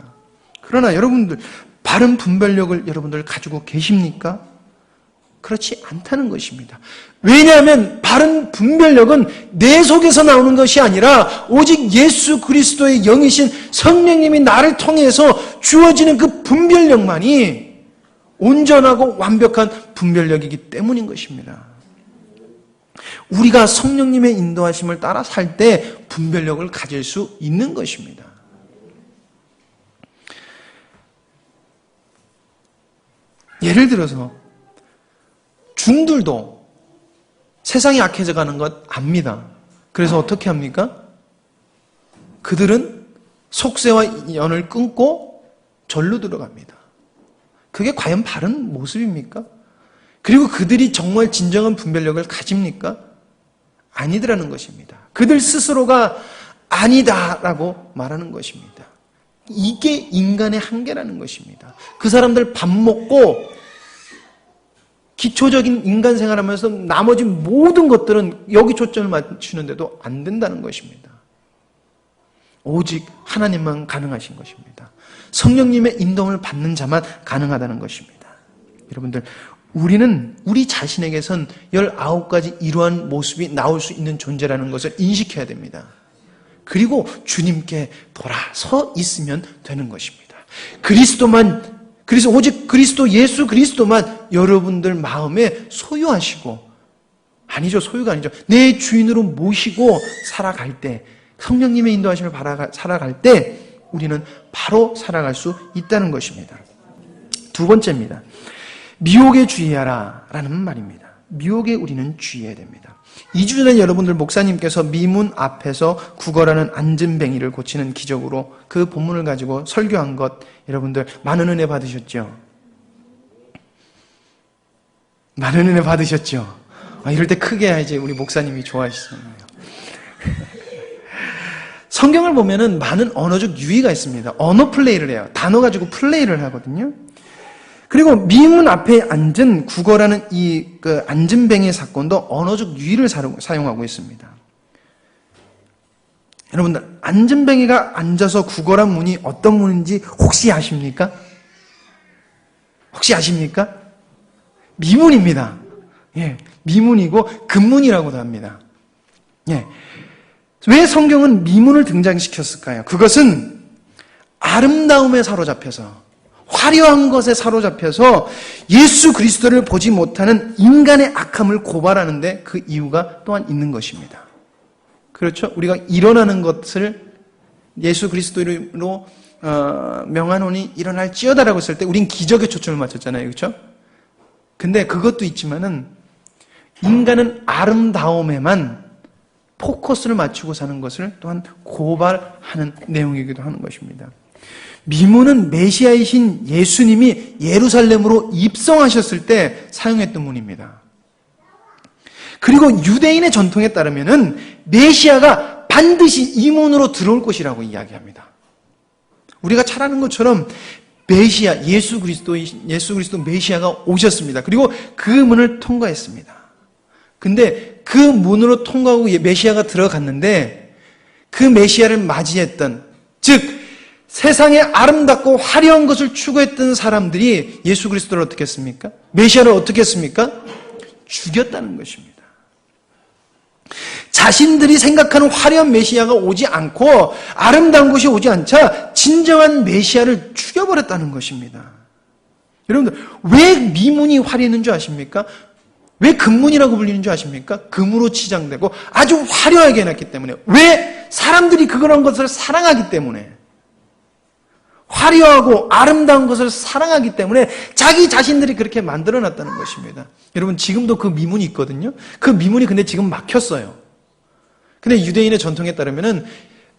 그러나 여러분들, 바른 분별력을 여러분들 가지고 계십니까? 그렇지 않다는 것입니다. 왜냐하면 바른 분별력은 내 속에서 나오는 것이 아니라 오직 예수 그리스도의 영이신 성령님이 나를 통해서 주어지는 그 분별력만이 온전하고 완벽한 분별력이기 때문인 것입니다. 우리가 성령님의 인도하심을 따라 살 때 분별력을 가질 수 있는 것입니다. 예를 들어서 중들도 세상이 악해져 가는 것 압니다. 그래서 어떻게 합니까? 그들은 속세와 연을 끊고 절로 들어갑니다. 그게 과연 바른 모습입니까? 그리고 그들이 정말 진정한 분별력을 가집니까? 아니더라는 것입니다. 그들 스스로가 아니다라고 말하는 것입니다. 이게 인간의 한계라는 것입니다. 그 사람들 밥 먹고 기초적인 인간 생활하면서 나머지 모든 것들은 여기 초점을 맞추는데도 안 된다는 것입니다. 오직 하나님만 가능하신 것입니다. 성령님의 인도를 받는 자만 가능하다는 것입니다. 여러분들, 우리는 우리 자신에게선 19가지 이러한 모습이 나올 수 있는 존재라는 것을 인식해야 됩니다. 그리고 주님께 돌아서 있으면 되는 것입니다. 오직 그리스도, 예수 그리스도만 여러분들 마음에 소유하시고, 소유가 아니죠. 내 주인으로 모시고 살아갈 때, 성령님의 인도하심을 살아갈 때 우리는 바로 살아갈 수 있다는 것입니다. 두 번째입니다. 미혹에 주의하라 라는 말입니다. 미혹에 우리는 주의해야 됩니다. 2주 전에 여러분들 목사님께서 미문 앞에서 구걸하는 앉은뱅이를 고치는 기적으로 그 본문을 가지고 설교한 것, 여러분들 많은 은혜 받으셨죠? 많은 은혜 받으셨죠? 이럴 때 크게 해야지 우리 목사님이 좋아하시잖아요. 성경을 보면은 많은 언어적 유희가 있습니다. 언어 플레이를 해요. 단어 가지고 플레이를 하거든요. 그리고 미문 앞에 앉은 구걸하는 앉은뱅이 사건도 언어적 유희를 사용하고 있습니다. 여러분들, 앉은뱅이가 앉아서 구걸한 문이 어떤 문인지 혹시 아십니까? 혹시 아십니까? 미문입니다. 예, 미문이고 금문이라고도 합니다. 예. 왜 성경은 미문을 등장시켰을까요? 그것은 아름다움에 사로잡혀서, 화려한 것에 사로잡혀서 예수 그리스도를 보지 못하는 인간의 악함을 고발하는데 그 이유가 또한 있는 것입니다. 그렇죠? 우리가 일어나는 것을 예수 그리스도로 명하노니 일어날지어다라고 했을 때 우린 기적에 초점을 맞췄잖아요. 그렇죠? 근데 그것도 있지만은 인간은 아름다움에만 포커스를 맞추고 사는 것을 또한 고발하는 내용이기도 하는 것입니다. 미문은 메시아이신 예수님이 예루살렘으로 입성하셨을 때 사용했던 문입니다. 그리고 유대인의 전통에 따르면은 메시아가 반드시 이 문으로 들어올 것이라고 이야기합니다. 우리가 잘 아는 것처럼 메시아, 예수 그리스도 메시아가 오셨습니다. 그리고 그 문을 통과했습니다. 근데 그 문으로 통과하고 메시아가 들어갔는데 그 메시아를 맞이했던, 즉 세상에 아름답고 화려한 것을 추구했던 사람들이 예수 그리스도를 어떻게 했습니까? 메시아를 어떻게 했습니까? 죽였다는 것입니다. 자신들이 생각하는 화려한 메시아가 오지 않고 아름다운 것이 오지 않자 진정한 메시아를 죽여버렸다는 것입니다. 여러분들, 왜 미문이 화려했는 줄 아십니까? 왜 금문이라고 불리는 줄 아십니까? 금으로 치장되고 아주 화려하게 해놨기 때문에. 왜? 사람들이 그런 것을 사랑하기 때문에. 화려하고 아름다운 것을 사랑하기 때문에 자기 자신들이 그렇게 만들어놨다는 것입니다. 여러분, 지금도 그 미문이 있거든요. 그 미문이 근데 지금 막혔어요. 근데 유대인의 전통에 따르면은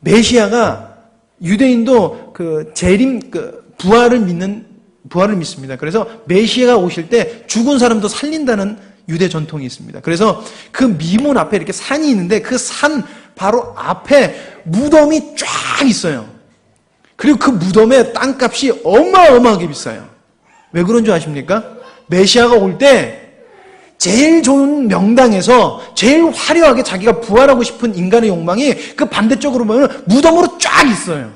메시아가 유대인도 그 재림, 그 부활을 믿습니다. 그래서 메시아가 오실 때 죽은 사람도 살린다는 유대 전통이 있습니다. 그래서 그 미문 앞에 이렇게 산이 있는데 그 산 바로 앞에 무덤이 쫙 있어요. 그리고 그 무덤의 땅값이 어마어마하게 비싸요. 왜 그런 줄 아십니까? 메시아가 올 때 제일 좋은 명당에서 제일 화려하게 자기가 부활하고 싶은 인간의 욕망이 그 반대쪽으로 보면 무덤으로 쫙 있어요.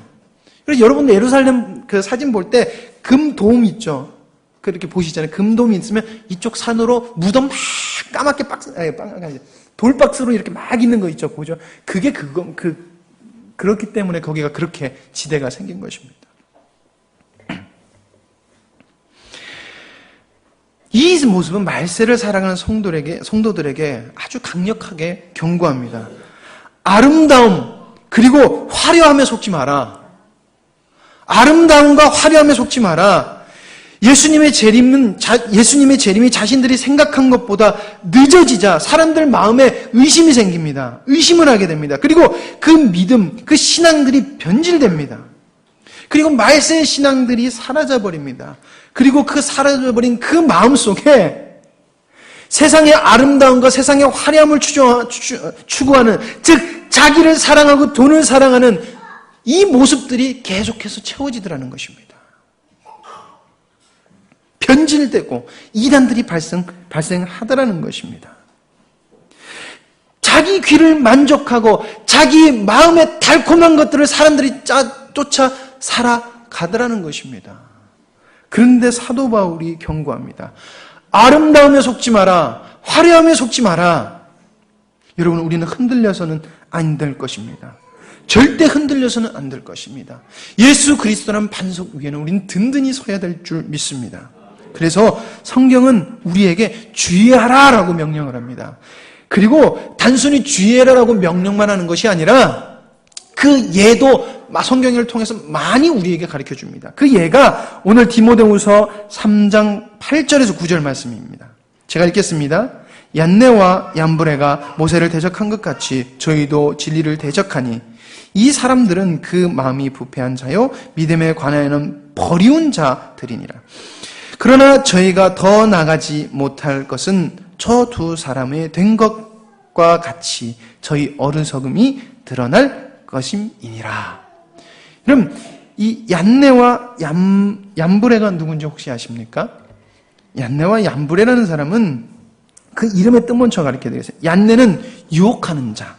그래서 여러분 예루살렘 그 사진 볼 때 금돔 있죠? 그렇게 보시잖아요. 금돔이 있으면 이쪽 산으로 무덤 막 까맣게 돌박스로 이렇게 막 있는 거 있죠? 보죠? 그게 그렇기 때문에 거기가 그렇게 지대가 생긴 것입니다. 이 모습은 말세를 살아가는 성도들에게 아주 강력하게 경고합니다. 아름다움 그리고 화려함에 속지 마라. 아름다움과 화려함에 속지 마라. 예수님의 재림이 자신들이 생각한 것보다 늦어지자 사람들 마음에 의심이 생깁니다. 의심을 하게 됩니다. 그리고 그 믿음, 그 신앙들이 변질됩니다. 그리고 말세의 신앙들이 사라져버립니다. 그리고 그 사라져버린 그 마음 속에 세상의 아름다움과 세상의 화려함을 추구하는, 즉 자기를 사랑하고 돈을 사랑하는 이 모습들이 계속해서 채워지더라는 것입니다. 변질되고 이단들이 발생하더라는 것입니다. 자기 귀를 만족하고 자기 마음의 달콤한 것들을 사람들이 쫓아 살아가더라는 것입니다. 그런데 사도 바울이 경고합니다. 아름다움에 속지 마라. 화려함에 속지 마라. 여러분, 우리는 흔들려서는 안 될 것입니다. 절대 흔들려서는 안 될 것입니다. 예수 그리스도라는 반석 위에는 우리는 든든히 서야 될 줄 믿습니다. 그래서 성경은 우리에게 주의하라라고 명령을 합니다. 그리고 단순히 주의하라라고 명령만 하는 것이 아니라 그 예도 성경을 통해서 많이 우리에게 가르쳐 줍니다. 그 예가 오늘 디모데후서 3장 8절에서 9절 말씀입니다. 제가 읽겠습니다. 얀네와 얀브레가 모세를 대적한 것 같이 저희도 진리를 대적하니 이 사람들은 그 마음이 부패한 자요 믿음에 관하여는 버리운 자들이니라. 그러나 저희가 더 나가지 못할 것은 저 두 사람의 된 것과 같이 저희 어리석음이 드러날 것임이니라. 그럼 이 얀네와 얀브레가 누군지 혹시 아십니까? 얀네와 얀브레라는 사람은 그 이름의 뜻먼저 가르쳐 드리겠습니다. 얀네는 유혹하는 자,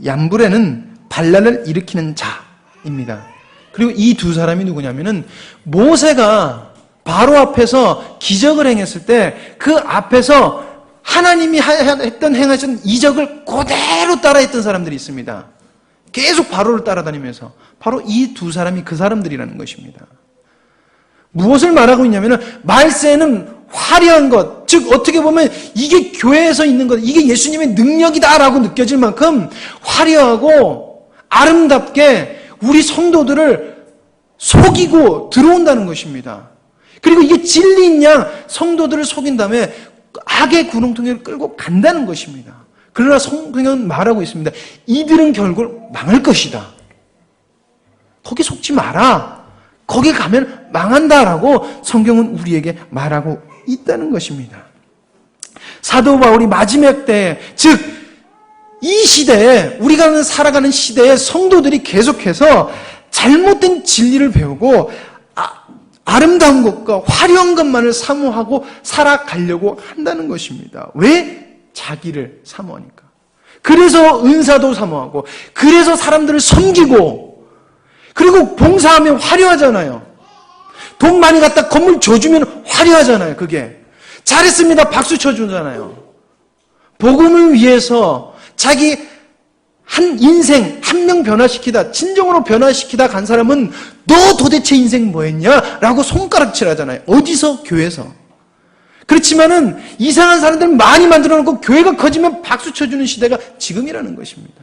얀브레는 반란을 일으키는 자입니다. 그리고 이 두 사람이 누구냐면은 모세가 바로 앞에서 기적을 행했을 때 그 앞에서 하나님이 행하신 이적을 그대로 따라했던 사람들이 있습니다. 계속 바로를 따라다니면서 바로 이 두 사람이 그 사람들이라는 것입니다. 무엇을 말하고 있냐면은 말세는 화려한 것, 즉 어떻게 보면 이게 교회에서 있는 것, 이게 예수님의 능력이다라고 느껴질 만큼 화려하고 아름답게 우리 성도들을 속이고 들어온다는 것입니다. 그리고 이게 진리인 양 성도들을 속인 다음에 악의 구렁텅이를 끌고 간다는 것입니다. 그러나 성경은 말하고 있습니다. 이들은 결국 망할 것이다. 거기 속지 마라. 거기 가면 망한다라고 성경은 우리에게 말하고 있다는 것입니다. 사도 바울이 마지막 때, 즉 이 시대에, 우리가 살아가는 시대에 성도들이 계속해서 잘못된 진리를 배우고 아름다운 것과 화려한 것만을 사모하고 살아가려고 한다는 것입니다. 왜? 자기를 사모하니까. 그래서 은사도 사모하고, 그래서 사람들을 섬기고, 그리고 봉사하면 화려하잖아요. 돈 많이 갖다 건물 줘주면 화려하잖아요. 그게 잘했습니다 박수 쳐주잖아요. 복음을 위해서 자기 한 인생 한 명 변화시키다, 진정으로 변화시키다 간 사람은 너 도대체 인생 뭐했냐? 라고 손가락질하잖아요. 어디서? 교회에서. 그렇지만은 이상한 사람들 많이 만들어놓고 교회가 커지면 박수 쳐주는 시대가 지금이라는 것입니다.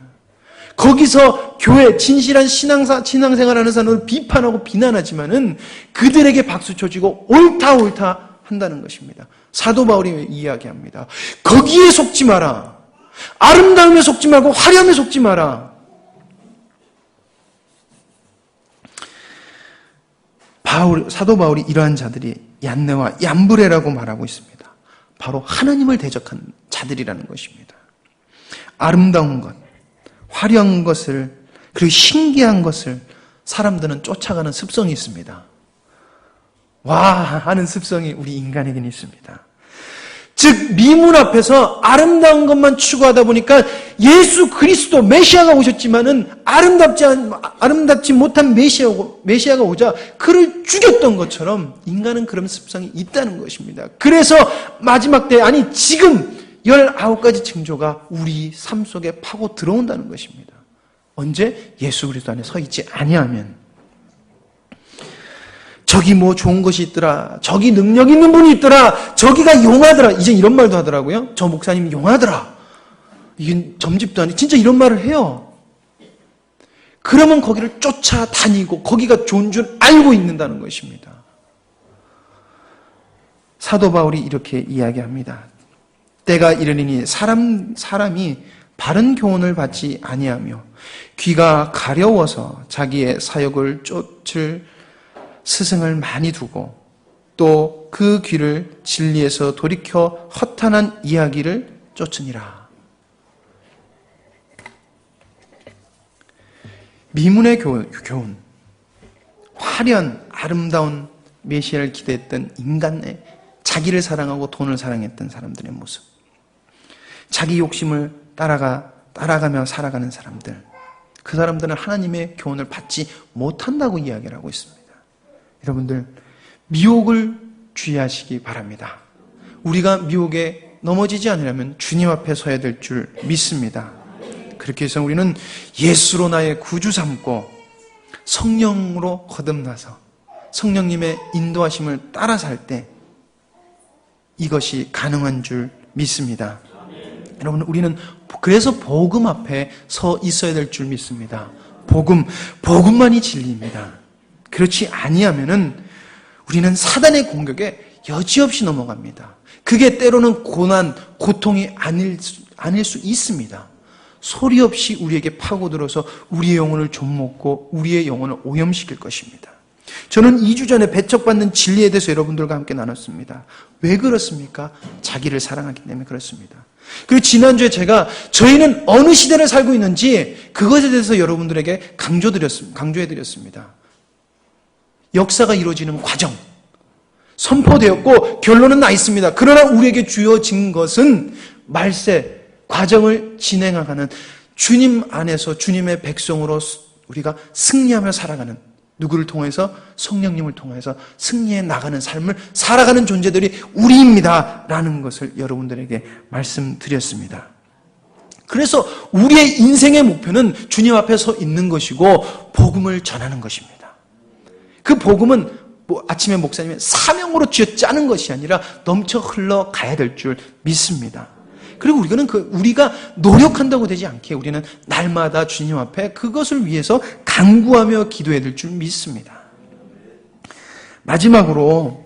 거기서 교회, 진실한 신앙생활하는 사람을 비판하고 비난하지만은 그들에게 박수 쳐주고 옳다 한다는 것입니다. 사도 바울이 이야기합니다. 거기에 속지 마라. 아름다움에 속지 말고 화려함에 속지 마라. 사도 바울이 이러한 자들이 얀네와 얀브레라고 말하고 있습니다. 바로 하나님을 대적한 자들이라는 것입니다. 아름다운 것, 화려한 것을, 그리고 신기한 것을 사람들은 쫓아가는 습성이 있습니다. 와 하는 습성이 우리 인간에게는 있습니다. 즉 미문 앞에서 아름다운 것만 추구하다 보니까 예수 그리스도 메시아가 오셨지만은 아름답지 못한 메시아가 오자 그를 죽였던 것처럼 인간은 그런 습성이 있다는 것입니다. 그래서 마지막 때, 아니 지금 19가지 징조가 우리 삶 속에 파고 들어온다는 것입니다. 언제? 예수 그리스도 안에 서 있지 아니하면. 저기 뭐 좋은 것이 있더라, 저기 능력 있는 분이 있더라, 저기가 용하더라, 이제 이런 말도 하더라고요. 저 목사님이 용하더라, 이게 점집도 아니 진짜 이런 말을 해요. 그러면 거기를 쫓아다니고 거기가 좋은 줄 알고 있는다는 것입니다. 사도 바울이 이렇게 이야기합니다. 때가 이르리니 사람이 바른 교훈을 받지 아니하며 귀가 가려워서 자기의 사욕을 쫓을 스승을 많이 두고 또 그 귀를 진리에서 돌이켜 허탄한 이야기를 쫓으니라. 미문의 교훈, 화려한 아름다운 메시아를 기대했던 인간의 자기를 사랑하고 돈을 사랑했던 사람들의 모습, 자기 욕심을 따라가며 살아가는 사람들, 그 사람들은 하나님의 교훈을 받지 못한다고 이야기를 하고 있습니다. 여러분들, 미혹을 주의하시기 바랍니다. 우리가 미혹에 넘어지지 않으려면 주님 앞에 서야 될 줄 믿습니다. 그렇게 해서 우리는 예수로 나의 구주 삼고 성령으로 거듭나서 성령님의 인도하심을 따라 살 때 이것이 가능한 줄 믿습니다. 여러분, 우리는 그래서 복음 앞에 서 있어야 될 줄 믿습니다. 복음만이 진리입니다. 그렇지 아니하면은 우리는 사단의 공격에 여지없이 넘어갑니다. 그게 때로는 고난, 고통이 아닐 수 있습니다. 소리 없이 우리에게 파고들어서 우리의 영혼을 좀먹고 우리의 영혼을 오염시킬 것입니다. 저는 2주 전에 배척받는 진리에 대해서 여러분들과 함께 나눴습니다. 왜 그렇습니까? 자기를 사랑하기 때문에 그렇습니다. 그리고 지난주에 제가 저희는 어느 시대를 살고 있는지 그것에 대해서 여러분들에게 강조해드렸습니다. 역사가 이루어지는 과정, 선포되었고 결론은 나 있습니다. 그러나 우리에게 주어진 것은 말세, 과정을 진행하는 주님 안에서 주님의 백성으로 우리가 승리하며 살아가는, 누구를 통해서? 성령님을 통해서 승리해 나가는 삶을 살아가는 존재들이 우리입니다 라는 것을 여러분들에게 말씀드렸습니다. 그래서 우리의 인생의 목표는 주님 앞에 서 있는 것이고 복음을 전하는 것입니다. 그 복음은 아침에 목사님의 사명으로 쥐어짜는 것이 아니라 넘쳐 흘러가야 될 줄 믿습니다. 그리고 우리가 노력한다고 되지 않게 우리는 날마다 주님 앞에 그것을 위해서 간구하며 기도해야 될 줄 믿습니다. 마지막으로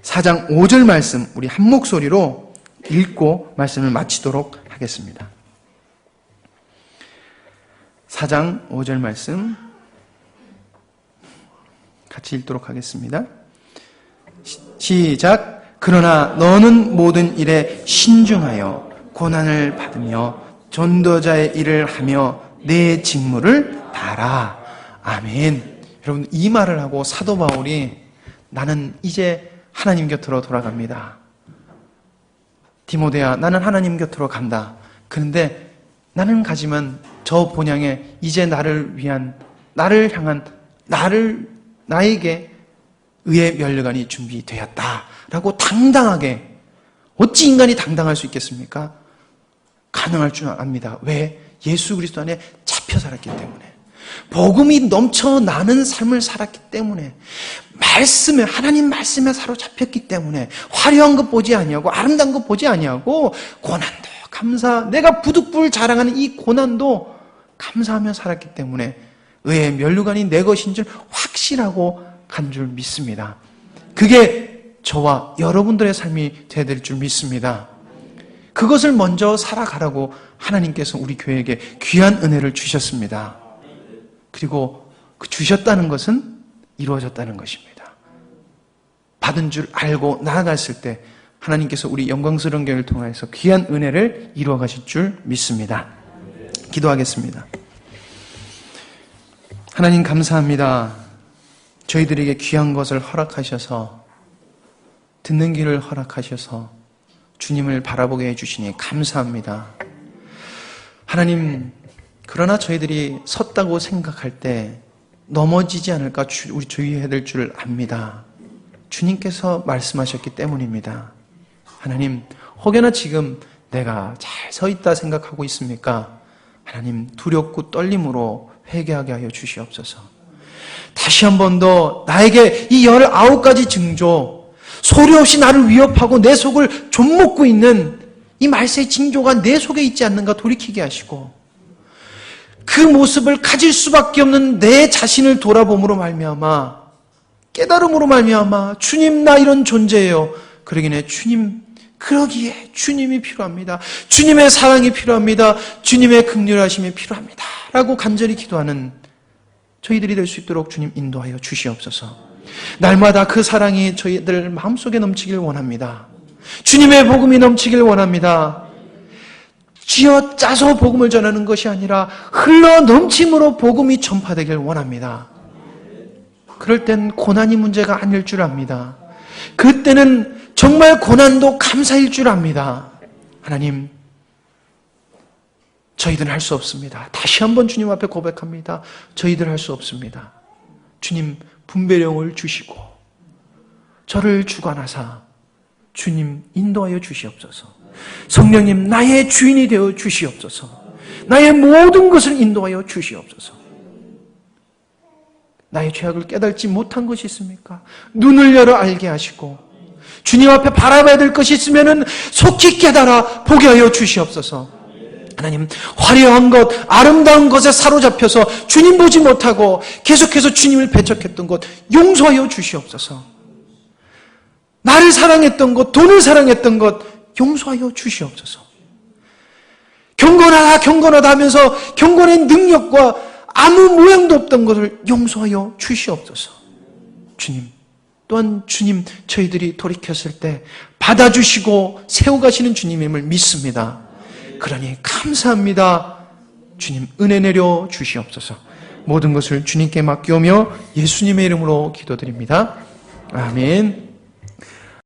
4장 5절 말씀 우리 한 목소리로 읽고 말씀을 마치도록 하겠습니다. 4장 5절 말씀 같이 읽도록 하겠습니다. 시작. 그러나 너는 모든 일에 신중하여 고난을 받으며 전도자의 일을 하며 내 직무를 다하라. 아멘. 여러분, 이 말을 하고 사도 바울이 나는 이제 하나님 곁으로 돌아갑니다. 디모데야, 나는 하나님 곁으로 간다. 그런데 나는 가지만 저 본향에 이제 나를 향한 나에게 의의 면류관이 준비되었다라고 당당하게, 어찌 인간이 당당할 수 있겠습니까? 가능할 줄 압니다. 왜? 예수 그리스도 안에 잡혀 살았기 때문에, 복음이 넘쳐나는 삶을 살았기 때문에, 하나님 말씀에 사로잡혔기 때문에, 화려한 것 보지 아니하고 아름다운 것 보지 아니하고 고난도 내가 부득불 자랑하는 이 고난도 감사하며 살았기 때문에 의의 면류관이 내 것인 줄 확실하고 간 줄 믿습니다. 그게 저와 여러분들의 삶이 되어야 될 줄 믿습니다. 그것을 먼저 살아가라고 하나님께서 우리 교회에게 귀한 은혜를 주셨습니다. 그리고 그 주셨다는 것은 이루어졌다는 것입니다. 받은 줄 알고 나아갔을 때 하나님께서 우리 영광스러운 교회를 통해서 귀한 은혜를 이루어 가실 줄 믿습니다. 기도하겠습니다. 하나님 감사합니다. 저희들에게 귀한 것을 허락하셔서 듣는 길을 허락하셔서 주님을 바라보게 해주시니 감사합니다. 하나님, 그러나 저희들이 섰다고 생각할 때 넘어지지 않을까 우리 주의해야 될 줄 압니다. 주님께서 말씀하셨기 때문입니다. 하나님, 혹여나 지금 내가 잘 서 있다 생각하고 있습니까? 하나님, 두렵고 떨림으로 회개하게 하여 주시옵소서. 다시 한 번 더 나에게 이 19가지 징조, 소리 없이 나를 위협하고 내 속을 좀먹고 있는 이 말세의 징조가 내 속에 있지 않는가 돌이키게 하시고, 그 모습을 가질 수밖에 없는 내 자신을 돌아봄으로 말미암아, 깨달음으로 말미암아 주님, 나 이런 존재예요. 그러기에 주님, 그러기에 주님이 필요합니다. 주님의 사랑이 필요합니다. 주님의 긍휼하심이 필요합니다. 라고 간절히 기도하는 저희들이 될 수 있도록 주님 인도하여 주시옵소서. 날마다 그 사랑이 저희들 마음속에 넘치길 원합니다. 주님의 복음이 넘치길 원합니다. 쥐어 짜서 복음을 전하는 것이 아니라 흘러 넘침으로 복음이 전파되길 원합니다. 그럴 땐 고난이 문제가 아닐 줄 압니다. 그때는 정말 고난도 감사일 줄 압니다. 하나님, 저희들은 할 수 없습니다. 다시 한번 주님 앞에 고백합니다. 저희들 할 수 없습니다. 주님, 분배령을 주시고 저를 주관하사 주님 인도하여 주시옵소서. 성령님, 나의 주인이 되어 주시옵소서. 나의 모든 것을 인도하여 주시옵소서. 나의 죄악을 깨닫지 못한 것이 있습니까? 눈을 열어 알게 하시고 주님 앞에 바라봐야 될 것이 있으면 속히 깨달아 보게 하여 주시옵소서. 하나님, 화려한 것, 아름다운 것에 사로잡혀서 주님 보지 못하고 계속해서 주님을 배척했던 것 용서하여 주시옵소서. 나를 사랑했던 것, 돈을 사랑했던 것 용서하여 주시옵소서. 경건하다 경건하다 하면서 경건의 능력과 아무 모양도 없던 것을 용서하여 주시옵소서. 주님, 또한 주님, 저희들이 돌이켰을 때 받아주시고 세워가시는 주님임을 믿습니다. 그러니 감사합니다. 주님, 은혜 내려 주시옵소서. 모든 것을 주님께 맡기오며 예수님의 이름으로 기도드립니다. 아멘.